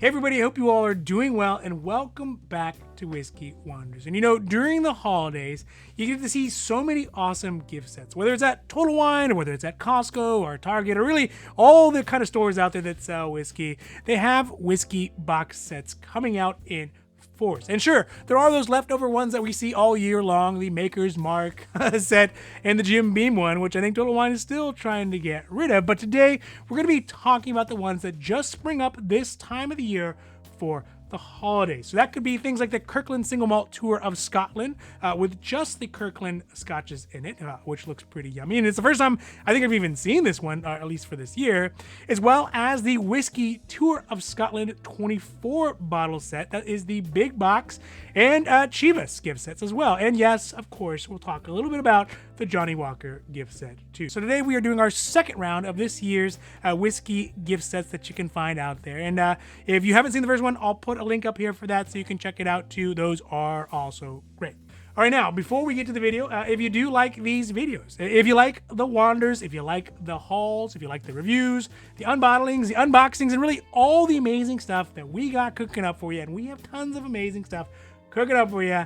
Hey everybody, I hope you all are doing well and welcome back to Whiskey Wonders. And during the holidays, you get to see so many awesome gift sets, whether it's at Total Wine or whether it's at Costco or Target or really all the kind of stores out there that sell whiskey. They have whiskey box sets coming out in force. And sure, there are those leftover ones that we see all year long, the Maker's Mark set and the Jim Beam one, which I think Total Wine is still trying to get rid of. But today, we're going to be talking about the ones that just spring up this time of the year for the holidays. So that could be things like the Kirkland Single Malt Tour of Scotland with just the Kirkland scotches in it, which looks pretty yummy. And it's the first time I think I've even seen this one, at least for this year, as well as the Whiskey Tour of Scotland 24 bottle set. That is the big box, and Chivas gift sets as well. And yes, of course, we'll talk a little bit about the Johnnie Walker gift set too. So today we are doing our second round of this year's whiskey gift sets that you can find out there. And if you haven't seen the first one, I'll put a link up here for that so you can check it out too. Those are also great. All right, now, before we get to the video, if you do like these videos, if you like the wanders, if you like the hauls, if you like the reviews, the unbottlings, the unboxings, and really all the amazing stuff that we got cooking up for you, and we have tons of amazing stuff cooking up for you,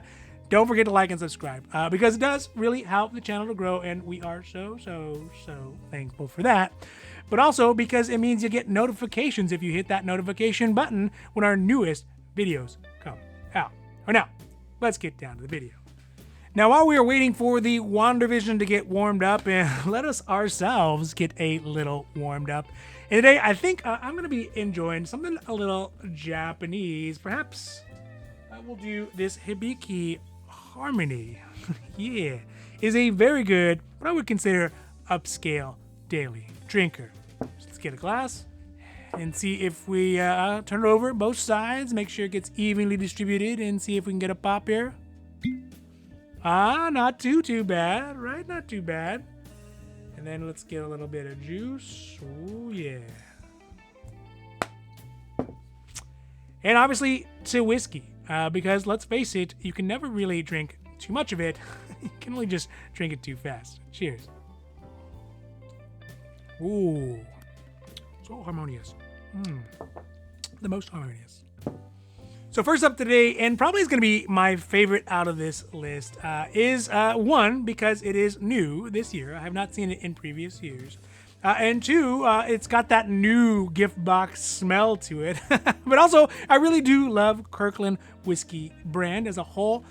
don't forget to like and subscribe because it does really help the channel to grow, and we are so thankful for that. But also because it means you get notifications if you hit that notification button when our newest videos come out. All right, now, let's get down to the video. Now, while we are waiting for the WandaVision to get warmed up, and let us ourselves get a little warmed up. And today, I think I'm going to be enjoying something a little Japanese. Perhaps I will do this Hibiki Harmony. Yeah, is a very good, what I would consider upscale daily drinker. So let's get a glass and see if we turn it over both sides, make sure it gets evenly distributed, and see if we can get a pop here. Not too bad, right? Not too bad. And then let's get a little bit of juice. Oh yeah. And obviously to whiskey, because let's face it, you can never really drink too much of it. You can only just drink it too fast. Cheers. Ooh, so harmonious. The most harmonious. So first up today, and probably is going to be my favorite out of this list, is one, because it is new this year. I have not seen it in previous years. And two, it's got that new gift box smell to it. But also, I really do love Kirkland whiskey brand as a whole,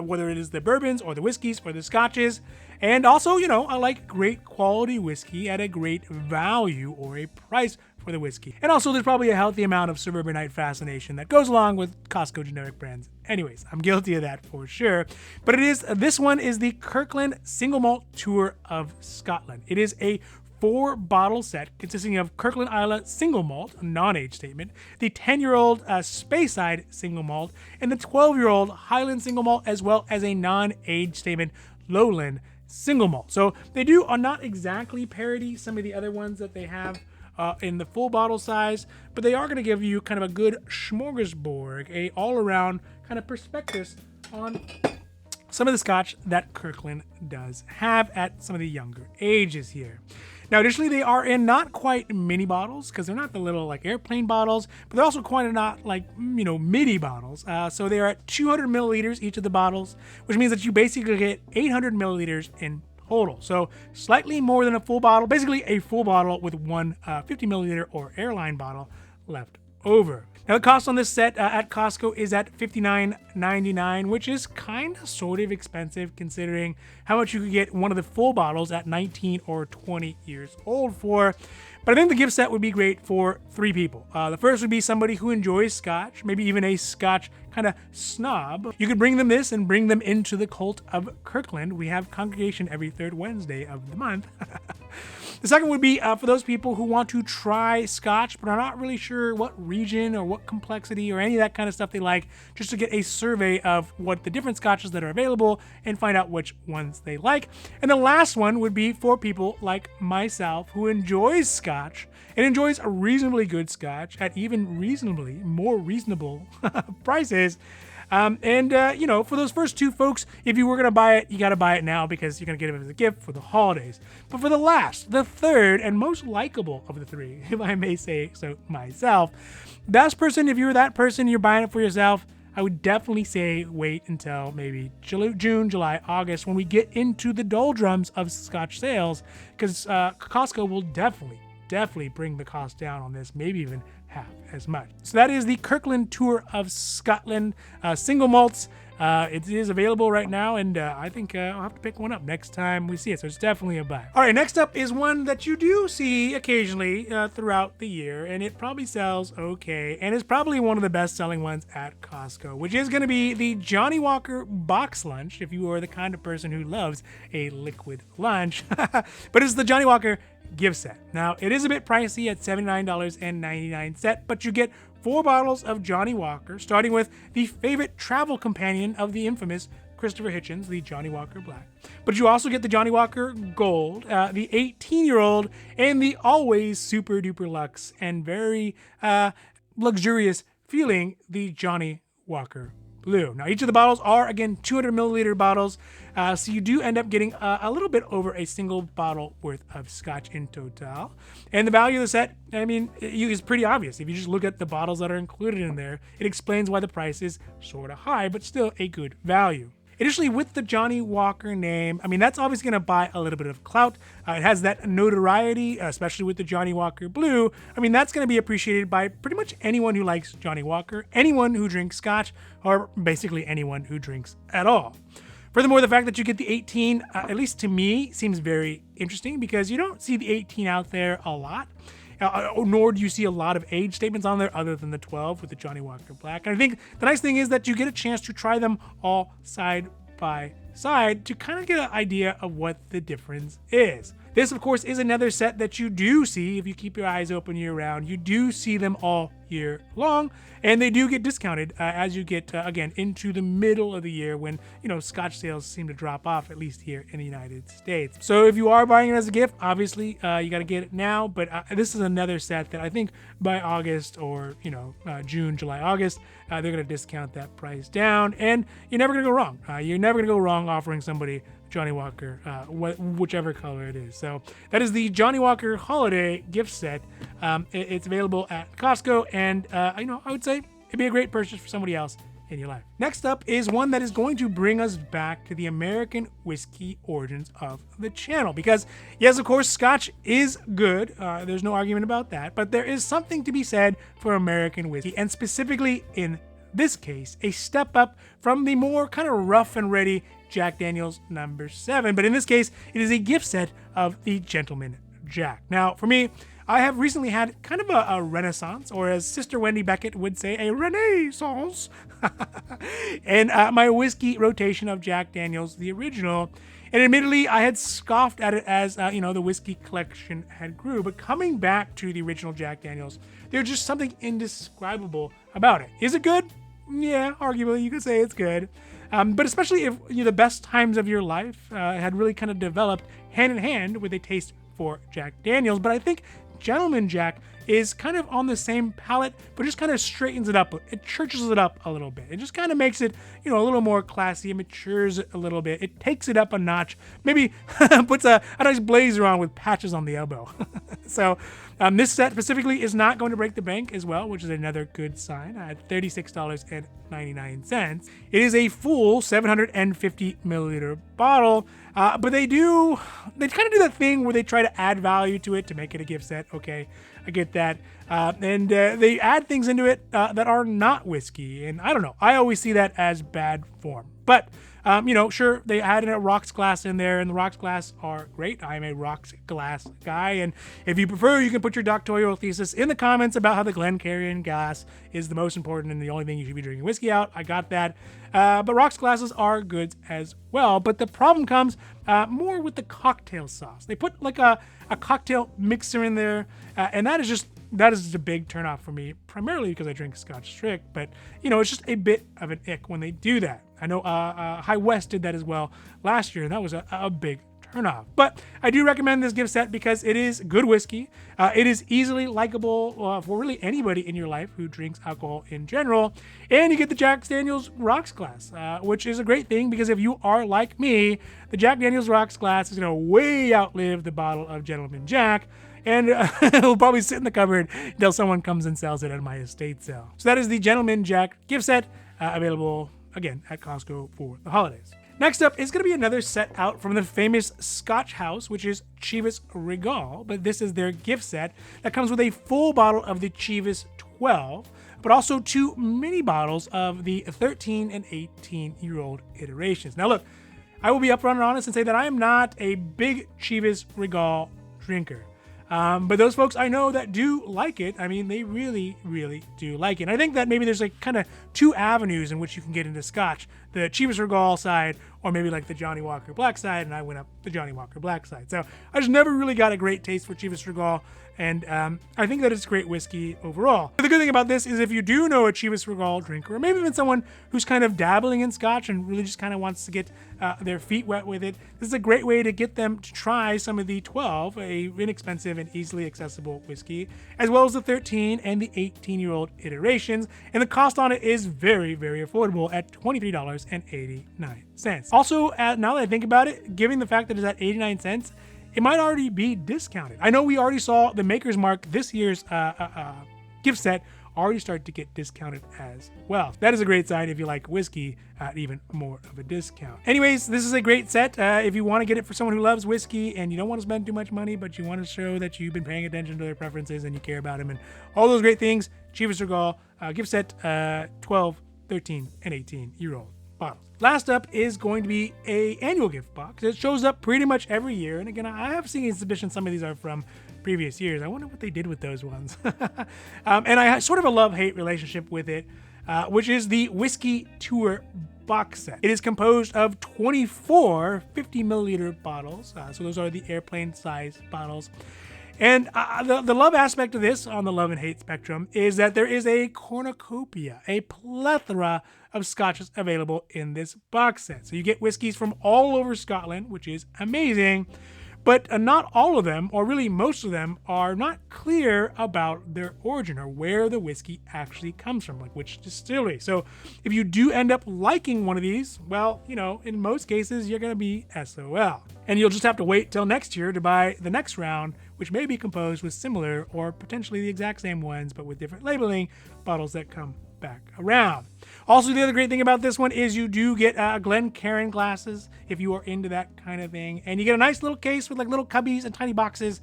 whether it is the bourbons or the whiskeys or the scotches. And also, I like great quality whiskey at a great value or a price for the whiskey. And also, there's probably a healthy amount of suburbanite fascination that goes along with Costco generic brands. Anyways, I'm guilty of that for sure. But this one is the Kirkland Single Malt Tour of Scotland. It is a 4-bottle set consisting of Kirkland Isla Single Malt, a non-age statement, the 10-year-old Speyside Single Malt, and the 12-year-old Highland Single Malt, as well as a non-age statement Lowland Single Malt. So they do not exactly parody some of the other ones that they have in the full bottle size, but they are going to give you kind of a good smorgasbord, a all-around kind of perspective on some of the scotch that Kirkland does have at some of the younger ages here. Now, additionally, they are in not quite mini bottles because they're not the little like airplane bottles, but they're also quite not like, midi bottles. So they are at 200 milliliters each of the bottles, which means that you basically get 800 milliliters in total. So slightly more than a full bottle, basically a full bottle with one 50 milliliter or airline bottle left over. Now, the cost on this set at Costco is at $59.99, which is kind of sort of expensive considering how much you could get one of the full bottles at 19 or 20 years old for. But I think the gift set would be great for 3 people. The first would be somebody who enjoys scotch, maybe even a scotch kind of snob. You could bring them this and bring them into the cult of Kirkland. We have congregation every 3rd Wednesday of the month. The second would be for those people who want to try scotch but are not really sure what region or what complexity or any of that kind of stuff they like, just to get a survey of what the different scotches that are available and find out which ones they like. And the last one would be for people like myself who enjoys scotch and enjoys a reasonably good scotch at even reasonably more reasonable prices. For those first two folks, if you were going to buy it, you got to buy it now because you're going to get it as a gift for the holidays. But for the last, the third, and most likable of the three, if I may say so myself, best person, if you're that person, you're buying it for yourself, I would definitely say wait until maybe June, July, August, when we get into the doldrums of Scotch sales, because Costco will definitely bring the cost down on this, maybe even half as much. So that is the Kirkland Tour of Scotland single malts. It is available right now, and I think I'll have to pick one up next time we see it, so it's definitely a buy. All right, next up is one that you do see occasionally throughout the year, and it probably sells okay, and is probably one of the best-selling ones at Costco, which is going to be the Johnnie Walker Box Lunch, if you are the kind of person who loves a liquid lunch. But it's the Johnnie Walker gift set. Now, it is a bit pricey at $79.99, but you get 4 bottles of Johnnie Walker, starting with the favorite travel companion of the infamous Christopher Hitchens, the Johnnie Walker Black. But you also get the Johnnie Walker Gold, the 18-year-old, and the always super duper luxe and very luxurious feeling, the Johnnie Walker Blue. Now, each of the bottles are, again, 200 milliliter bottles, so you do end up getting a little bit over a single bottle worth of scotch in total. And the value of the set, I mean, is pretty obvious. If you just look at the bottles that are included in there, it explains why the price is sort of high, but still a good value. Additionally, with the Johnnie Walker name, I mean, that's obviously going to buy a little bit of clout. It has that notoriety, especially with the Johnnie Walker Blue. I mean, that's going to be appreciated by pretty much anyone who likes Johnnie Walker, anyone who drinks scotch, or basically anyone who drinks at all. Furthermore, the fact that you get the 18, at least to me, seems very interesting because you don't see the 18 out there a lot. Nor do you see a lot of age statements on there other than the 12 with the Johnnie Walker Black. And I think the nice thing is that you get a chance to try them all side by side to kind of get an idea of what the difference is. This, of course, is another set that you do see if you keep your eyes open year round. You do see them all year long, and they do get discounted as you get, again, into the middle of the year when, scotch sales seem to drop off, at least here in the United States. So if you are buying it as a gift, obviously, you got to get it now, but this is another set that I think by August or, June, July, August, they're going to discount that price down, and you're never going to go wrong. You're never going to go wrong offering somebody Johnnie Walker, whichever color it is. So that is the Johnnie Walker Holiday Gift Set. It's available at Costco, and I would say it'd be a great purchase for somebody else in your life. Next up is one that is going to bring us back to the American whiskey origins of the channel, because yes, of course, Scotch is good. There's no argument about that, but there is something to be said for American whiskey, and specifically in this case, a step up from the more kind of rough and ready Jack Daniel's number 7. But in this case, it is a gift set of the Gentleman Jack. Now, for me, I have recently had kind of a renaissance, or as Sister Wendy Beckett would say, a renaissance, and my whiskey rotation of Jack Daniel's, the original. And admittedly, I had scoffed at it as, the whiskey collection had grew. But coming back to the original Jack Daniel's, there's just something indescribable about it. Is it good? Yeah, arguably, you could say it's good. But especially if the best times of your life had really kind of developed hand in hand with a taste for Jack Daniel's. But I think Gentleman Jack is kind of on the same palette, but just kind of straightens it up. It churches it up a little bit. It just kind of makes it, a little more classy. It matures it a little bit. It takes it up a notch. Maybe puts a nice blazer on with patches on the elbow. So this set specifically is not going to break the bank as well, which is another good sign at $36.99. It is a full 750 milliliter bottle, but they kind of do that thing where they try to add value to it to make it a gift set. Okay, I get that. And they add things into it that are not whiskey. And I don't know. I always see that as bad form. But, sure, they added a rocks glass in there, and the rocks glass are great. I'm a rocks glass guy. And if you prefer, you can put your doctoral thesis in the comments about how the Glencairn glass is the most important and the only thing you should be drinking whiskey out. I got that. But rocks glasses are good as well. But the problem comes more with the cocktail sauce. They put like a cocktail mixer in there, and that is just a big turnoff for me, primarily because I drink Scotch Strict, but it's just a bit of an ick when they do that. I know High West did that as well last year, and that was a big turn off. But I do recommend this gift set because it is good whiskey. It is easily likable for really anybody in your life who drinks alcohol in general. And you get the Jack Daniel's Rocks glass, which is a great thing because if you are like me, the Jack Daniel's Rocks glass is going to way outlive the bottle of Gentleman Jack. And it'll probably sit in the cupboard until someone comes and sells it at my estate sale. So that is the Gentleman Jack gift set, available, again, at Costco for the holidays. Next up is going to be another set out from the famous Scotch house, which is Chivas Regal. But this is their gift set that comes with a full bottle of the Chivas 12, but also 2 mini bottles of the 13 and 18-year-old iterations. Now look, I will be upfront and honest and say that I am not a big Chivas Regal drinker. But those folks I know that do like it, I mean, they really, really do like it. And I think that maybe there's like kind of 2 avenues in which you can get into Scotch. The Chivas Regal side, or maybe like the Johnnie Walker Black side, and I went up the Johnnie Walker Black side. So I just never really got a great taste for Chivas Regal, and I think that it's great whiskey overall. But the good thing about this is if you do know a Chivas Regal drinker, or maybe even someone who's kind of dabbling in Scotch and really just kind of wants to get their feet wet with it, this is a great way to get them to try some of the 12, a inexpensive and easily accessible whiskey, as well as the 13 and the 18-year-old iterations. And the cost on it is very, very affordable at $23.89. Also, now that I think about it, given the fact that it's at 89 cents, it might already be discounted. I know we already saw the Maker's Mark, this year's gift set, already start to get discounted as well. That is a great sign if you like whiskey at even more of a discount. Anyways, this is a great set if you want to get it for someone who loves whiskey and you don't want to spend too much money, but you want to show that you've been paying attention to their preferences and you care about them and all those great things. Chivas Regal gift set 12, 13, and 18-year-old bottles. Last up is going to be a annual gift box. It shows up pretty much every year. And again, I have seen suspicion some of these are from previous years. I wonder what they did with those ones. And I sort of a love-hate relationship with it, which is the Whiskey Tour box set. It is composed of 24 50 milliliter bottles. So those are the airplane size bottles. And the love aspect of this on the love and hate spectrum is that there is a cornucopia, a plethora of scotches available in this box set. So you get whiskeys from all over Scotland, which is amazing, but not all of them, or really most of them, are not clear about their origin or where the whiskey actually comes from, like which distillery. So if you do end up liking one of these, well, you know, in most cases, you're going to be SOL. And you'll just have to wait till next year to buy the next round, which may be composed with similar or potentially the exact same ones, but with different labeling bottles that come back around. Also, the other great thing about this one is you do get Glencairn glasses if you are into that kind of thing. And you get a nice little case with like little cubbies and tiny boxes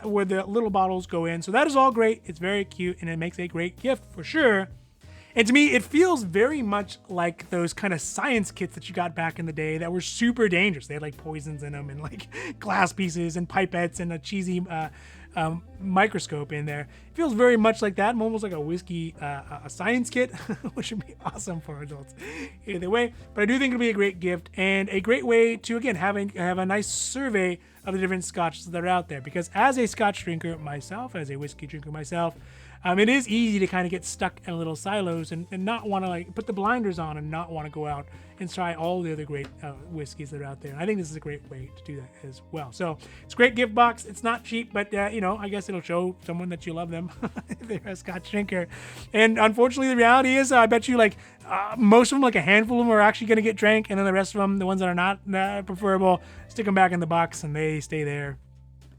where the little bottles go in. So that is all great. It's very cute and it makes a great gift for sure. And to me, it feels very much like those kind of science kits that you got back in the day that were super dangerous. They had like poisons in them and like glass pieces and pipettes and a cheesy microscope in there. It feels very much like that, almost like a whiskey a science kit, which would be awesome for adults. Either way, but I do think it'll be a great gift and a great way to, again, have a nice survey of the different scotches that are out there. Because as a scotch drinker myself, as a whiskey drinker myself, it is easy to kind of get stuck in little silos and not want to like put the blinders on and not want to go out and try all the other great whiskeys that are out there. And I think this is a great way to do that as well. So it's a great gift box. It's not cheap, but you know, I guess it'll show someone that you love them if they're a Scotch drinker. And unfortunately, the reality is, I bet you like most of them, like a handful of them, are actually going to get drank, and then the rest of them, the ones that are not preferable, stick them back in the box and they stay there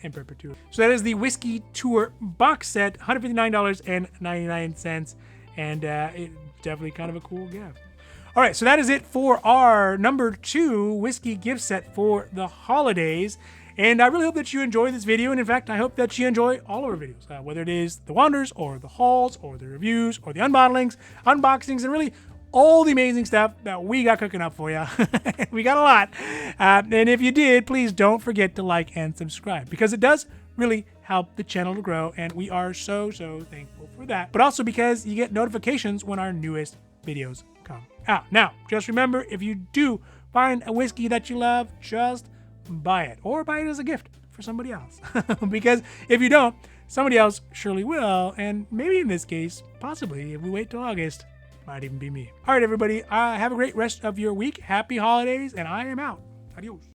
in perpetuity. So that is the Whiskey Tour box set, $159.99, and it's definitely kind of a cool gift. All right, so that is it for our number 2 whiskey gift set for the holidays. And I really hope that you enjoy this video. And in fact, I hope that you enjoy all of our videos, whether it is the wanders or the hauls or the reviews or the unbottlings, unboxings, and really all the amazing stuff that we got cooking up for you. We got a lot. And if you did, please don't forget to like and subscribe, because it does really help the channel to grow. And we are so thankful for that. But also because you get notifications when our newest videos come out. Now, just remember, if you do find a whiskey that you love, just buy it, or buy it as a gift for somebody else. Because if you don't, somebody else surely will. And maybe in this case, possibly, if we wait till August, might even be me. All right, everybody, have a great rest of your week. Happy holidays, and I am out. Adios.